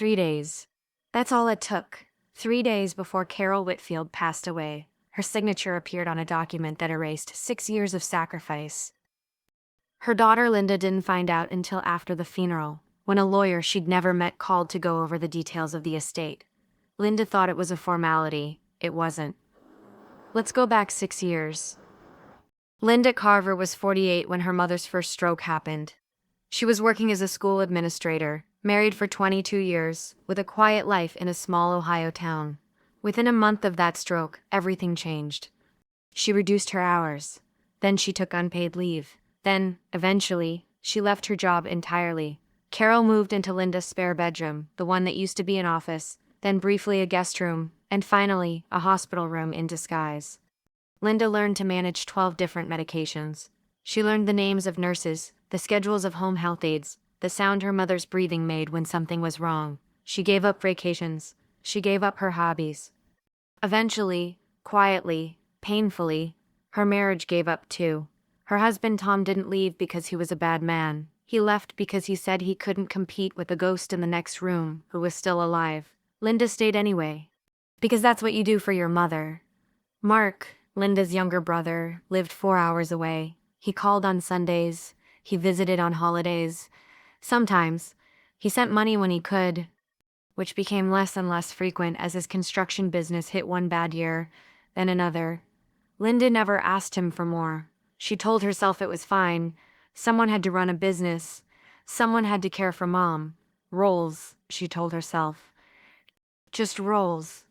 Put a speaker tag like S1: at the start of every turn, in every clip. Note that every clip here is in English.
S1: 3 days. That's all it took. 3 days before Carol Whitfield passed away, her signature appeared on a document that erased 6 years of sacrifice. Her daughter Linda didn't find out until after the funeral, when a lawyer she'd never met called to go over the details of the estate. Linda thought it was a formality. It wasn't. Let's go back 6 years. Linda Carver was 48 when her mother's first stroke happened. She was working as a school administrator, married for 22 years, with a quiet life in a small Ohio town. Within a month of that stroke, everything changed. She reduced her hours. Then she took unpaid leave. Then, eventually, she left her job entirely. Carol moved into Linda's spare bedroom, the one that used to be an office, then briefly a guest room, and finally, a hospital room in disguise. Linda learned to manage 12 different medications. She learned the names of nurses, the schedules of home health aides, the sound her mother's breathing made when something was wrong. She gave up vacations. She gave up her hobbies. Eventually, quietly, painfully, her marriage gave up too. Her husband Tom didn't leave because he was a bad man. He left because he said he couldn't compete with the ghost in the next room, who was still alive. Linda stayed anyway, because that's what you do for your mother. Mark, Linda's younger brother, lived 4 hours away. He called on Sundays. He visited on holidays. Sometimes, he sent money when he could, which became less and less frequent as his construction business hit one bad year, then another. Linda never asked him for more. She told herself it was fine. Someone had to run a business. Someone had to care for Mom. Roles, she told herself. Just roles.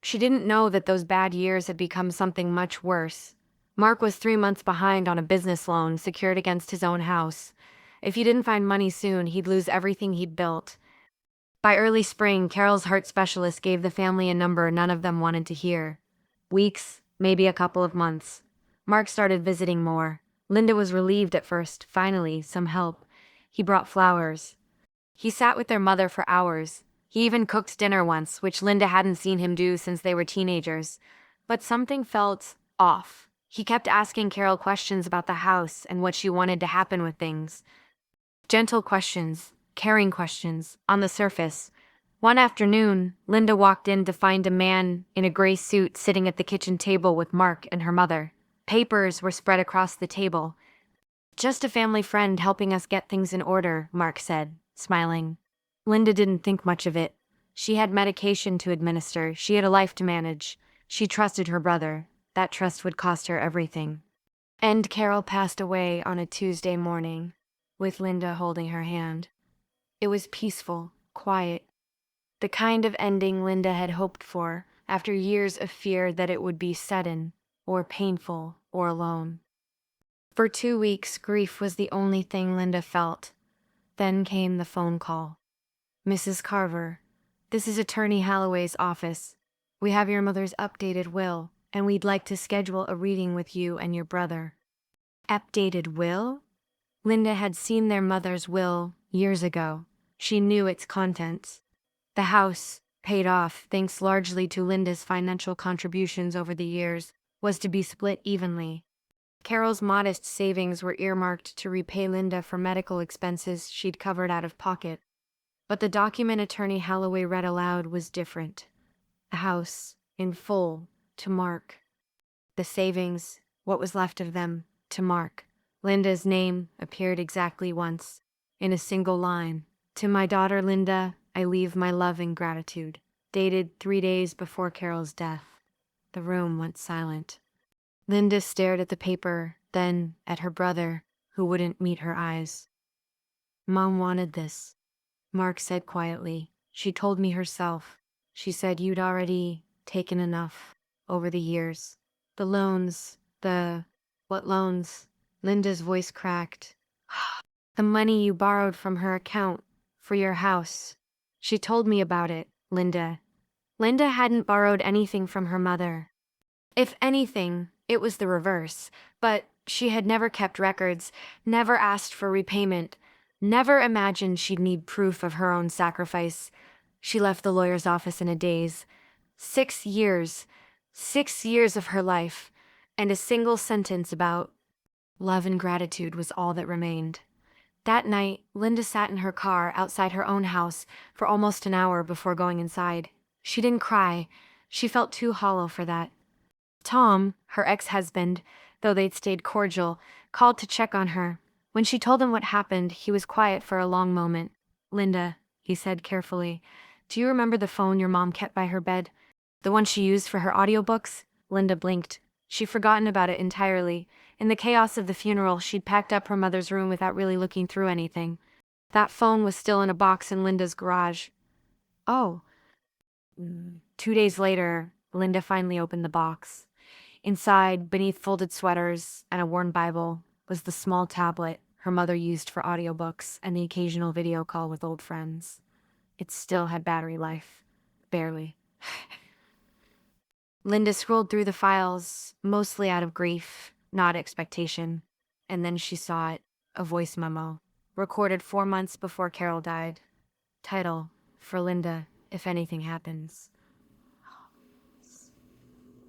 S1: She didn't know that those bad years had become something much worse. Mark was 3 months behind on a business loan secured against his own house. If he didn't find money soon, he'd lose everything he'd built. By early spring, Carol's heart specialist gave the family a number none of them wanted to hear. Weeks, maybe a couple of months. Mark started visiting more. Linda was relieved at first. Finally, some help. He brought flowers. He sat with their mother for hours. He even cooked dinner once, which Linda hadn't seen him do since they were teenagers. But something felt off. He kept asking Carol questions about the house and what she wanted to happen with things. Gentle questions, caring questions, on the surface. One afternoon, Linda walked in to find a man in a gray suit sitting at the kitchen table with Mark and her mother. Papers were spread across the table. Just a family friend helping us get things in order, Mark said, smiling. Linda didn't think much of it. She had medication to administer. She had a life to manage. She trusted her brother. That trust would cost her everything. And Carol passed away on a Tuesday morning, with Linda holding her hand. It was peaceful, quiet. The kind of ending Linda had hoped for after years of fear that it would be sudden, or painful, or alone. For 2 weeks, grief was the only thing Linda felt. Then came the phone call. Mrs. Carver, this is Attorney Holloway's office. We have your mother's updated will, and we'd like to schedule a reading with you and your brother. Updated will? Linda had seen their mother's will years ago. She knew its contents. The house, paid off thanks largely to Linda's financial contributions over the years, was to be split evenly. Carol's modest savings were earmarked to repay Linda for medical expenses she'd covered out of pocket. But the document Attorney Holloway read aloud was different. A house, in full, to Mark. The savings, what was left of them, to Mark. Linda's name appeared exactly once, in a single line. To my daughter Linda, I leave my love and gratitude. Dated 3 days before Carol's death. The room went silent. Linda stared at the paper, then at her brother, who wouldn't meet her eyes. Mom wanted this, Mark said quietly. She told me herself. She said you'd already taken enough over the years. The loans, what loans? Linda's voice cracked. The money you borrowed from her account for your house. She told me about it, Linda. Linda hadn't borrowed anything from her mother. If anything, it was the reverse, but she had never kept records, never asked for repayment, never imagined she'd need proof of her own sacrifice. She left the lawyer's office in a daze. 6 years. 6 years of her life, and a single sentence about love and gratitude was all that remained. That night, Linda sat in her car outside her own house for almost an hour before going inside. She didn't cry. She felt too hollow for that. Tom, her ex-husband, though they'd stayed cordial, called to check on her. When she told him what happened, he was quiet for a long moment. "Linda," he said carefully, "do you remember the phone your mom kept by her bed? The one she used for her audiobooks?" Linda blinked. She'd forgotten about it entirely. In the chaos of the funeral, she'd packed up her mother's room without really looking through anything. That phone was still in a box in Linda's garage. Oh. 2 days later, Linda finally opened the box. Inside, beneath folded sweaters and a worn Bible, was the small tablet her mother used for audiobooks and the occasional video call with old friends. It still had battery life. Barely. Linda scrolled through the files, mostly out of grief, not expectation, and then she saw it, a voice memo, recorded 4 months before Carol died. Title, "For Linda, if anything happens."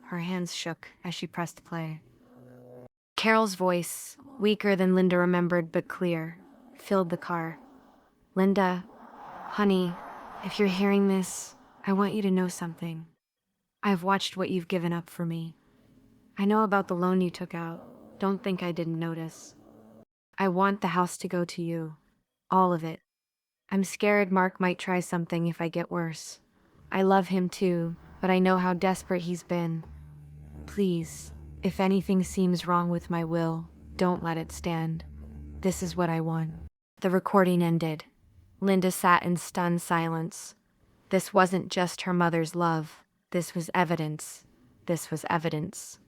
S1: Her hands shook as she pressed play. Carol's voice, weaker than Linda remembered but clear, filled the car. "Linda, honey, if you're hearing this, I want you to know something. I've watched what you've given up for me. I know about the loan you took out. Don't think I didn't notice. I want the house to go to you. All of it. I'm scared Mark might try something if I get worse. I love him too, but I know how desperate he's been. Please, if anything seems wrong with my will, don't let it stand. This is what I want." The recording ended. Linda sat in stunned silence. This wasn't just her mother's love. This was evidence. This was evidence.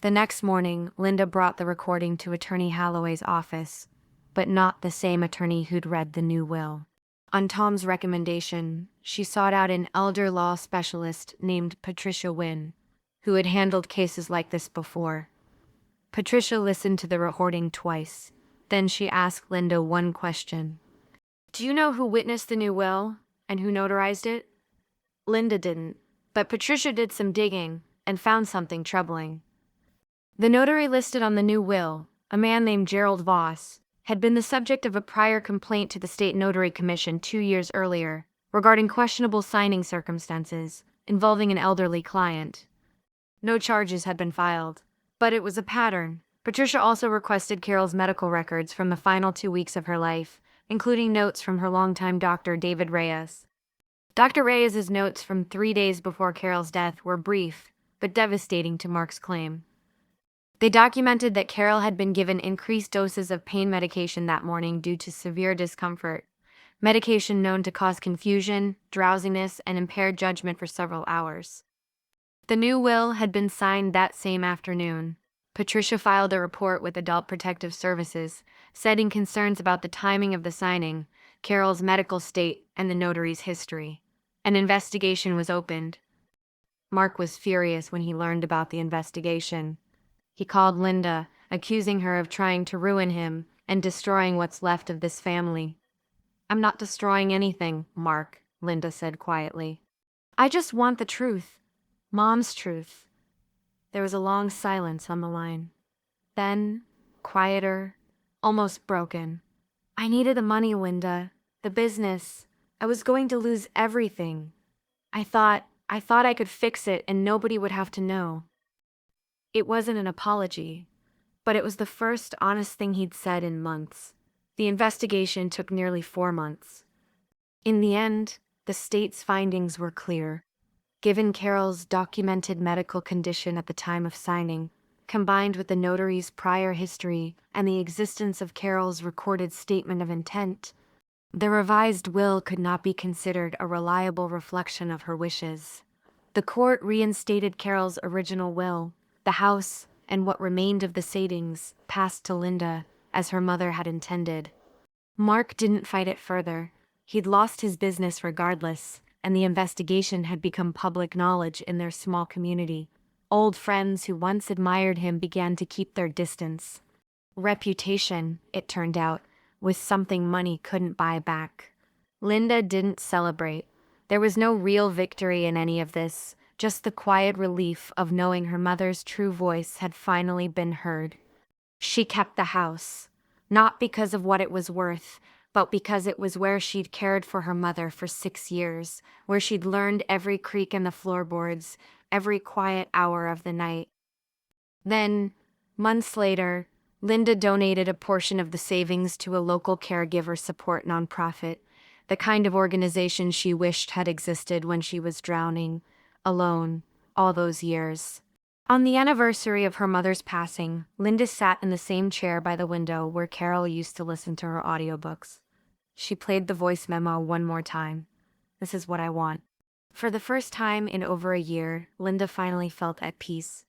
S1: The next morning, Linda brought the recording to Attorney Holloway's office, but not the same attorney who'd read the new will. On Tom's recommendation, she sought out an elder law specialist named Patricia Wynne, who had handled cases like this before. Patricia listened to the recording twice. Then she asked Linda one question. "Do you know who witnessed the new will and who notarized it?" Linda didn't, but Patricia did some digging and found something troubling. The notary listed on the new will, a man named Gerald Voss, had been the subject of a prior complaint to the State Notary Commission 2 years earlier regarding questionable signing circumstances involving an elderly client. No charges had been filed, but it was a pattern. Patricia also requested Carol's medical records from the final 2 weeks of her life, including notes from her longtime doctor, David Reyes. Dr. Reyes's notes from 3 days before Carol's death were brief, but devastating to Mark's claim. They documented that Carol had been given increased doses of pain medication that morning due to severe discomfort, medication known to cause confusion, drowsiness, and impaired judgment for several hours. The new will had been signed that same afternoon. Patricia filed a report with Adult Protective Services, citing concerns about the timing of the signing, Carol's medical state, and the notary's history. An investigation was opened. Mark was furious when he learned about the investigation. He called Linda, accusing her of trying to ruin him and destroying what's left of this family. "I'm not destroying anything, Mark," Linda said quietly. "I just want the truth. Mom's truth." There was a long silence on the line. Then, quieter, almost broken. "I needed the money, Linda. The business. I was going to lose everything. I thought I could fix it and nobody would have to know." It wasn't an apology, but it was the first honest thing he'd said in months. The investigation took nearly 4 months. In the end, the state's findings were clear. Given Carol's documented medical condition at the time of signing, combined with the notary's prior history and the existence of Carol's recorded statement of intent, the revised will could not be considered a reliable reflection of her wishes. The court reinstated Carol's original will. The house, and what remained of the savings, passed to Linda, as her mother had intended. Mark didn't fight it further. He'd lost his business regardless, and the investigation had become public knowledge in their small community. Old friends who once admired him began to keep their distance. Reputation, it turned out, was something money couldn't buy back. Linda didn't celebrate. There was no real victory in any of this, just the quiet relief of knowing her mother's true voice had finally been heard. She kept the house, Not because of what it was worth, but because it was where she'd cared for her mother for 6 years, where she'd learned every creak in the floorboards, every quiet hour of the night. Then, months later, Linda donated a portion of the savings to a local caregiver support nonprofit, the kind of organization she wished had existed when she was drowning, alone, all those years. On the anniversary of her mother's passing, Linda sat in the same chair by the window where Carol used to listen to her audiobooks. She played the voice memo one more time. "This is what I want." For the first time in over a year, Linda finally felt at peace.